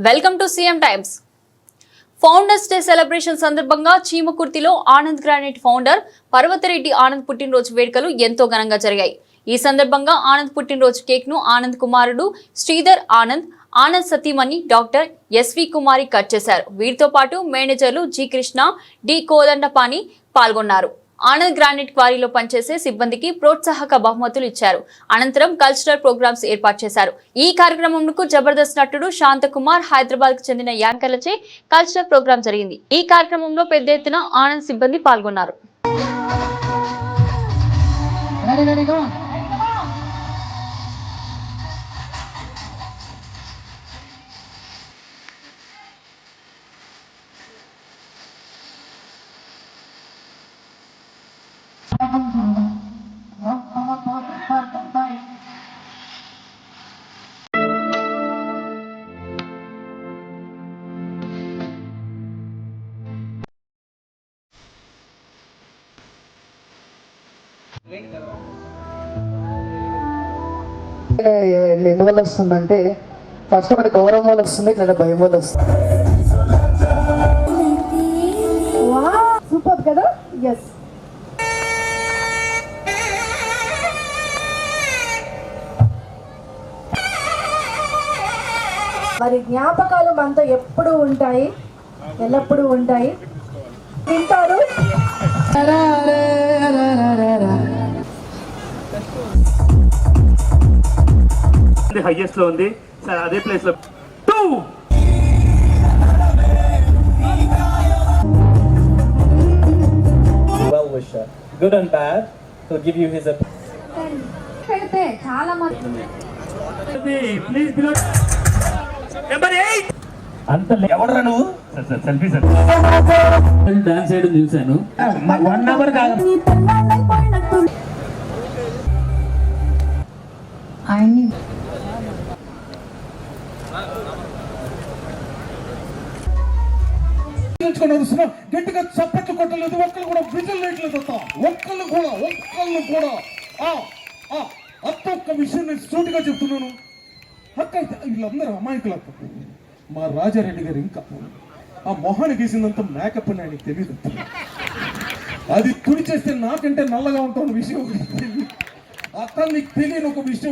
Welcome to CM times. Founders day celebration సందర్భంగా చీమకుర్తిలో Anand granite founder Parvathareddy Anand పుట్టినరోజు వేడుకలు ఎంతో ఘనంగా జరిగాయి. ఈ సందర్భంగా ఆనంద్ పుట్టినరోజు కేక్ ను ఆనంద్ కుమారుడు శ్రీధర్ ఆనంద్ సతీమణి డాక్టర్ ఎస్వి కుమారి కట్ చేశారు. వీరితో పాటు మేనేజర్లు జి కృష్ణ, డి కోదండపాణి పాల్గొన్నారు. ఆనంద్ గ్రానైట్ క్వారీలో పనిచేసే సిబ్బందికి ప్రోత్సాహక బహుమతులు ఇచ్చారు. అనంతరం కల్చరల్ ప్రోగ్రామ్స్ ఏర్పాటు చేశారు. ఈ కార్యక్రమంకు జబర్దస్త్ నటుడు శాంతకుమార్, హైదరాబాద్ కు చెందిన యాంకర్లచే కల్చరల్ ప్రోగ్రాం జరిగింది. ఈ కార్యక్రమంలో పెద్ద ఎత్తున ఆనంద్ సిబ్బంది పాల్గొన్నారు. ఎందువల్ల వస్తుందంటే ఫస్ట్ ఒకటి గౌరవం వల్ల వస్తుంది, లేదా భయం వల్ల వస్తుంది. సూపర్ కదా. ఎస్, మరి జ్ఞాపకాలు మనతో ఎప్పుడు ఉంటాయి, ఎల్లప్పుడూ ఉంటాయి. వింటారు. హైయెస్ట్ లో ఉంది సార్, అదే ప్లేస్ లో 2 well wisher, good and bad, to give you his పెడితే చాలా మంది ప్లీజ్ బిలో నెంబర్ 8 అంత ఎవడరా నువ్వు సార్ సెల్ఫీ సార్ డాన్స్ చేయడం చూశాను. 1 అవర్ కాదు ఆయన్ని గట్టిగా చప్పట్లు కొట్టలేదు, ఒక్కళ్ళు కూడా విజల్ వేయట్లేదు. ఒక్కళ్ళు కూడా అత్త ఒక్క విషయం నేను సూటిగా చెప్తున్నాను. అక్క వీళ్ళందరూ అమాయకులు. అక్క మా రాజారెడ్డి గారు ఇంకా ఆ మొహాన్ని గీసిందంత మేకప్ అని ఆయనకి తెలియదు. అది తుడి చేస్తే నాకంటే నల్లగా ఉంటాను విషయం అక్క నీకు తెలియని ఒక విషయం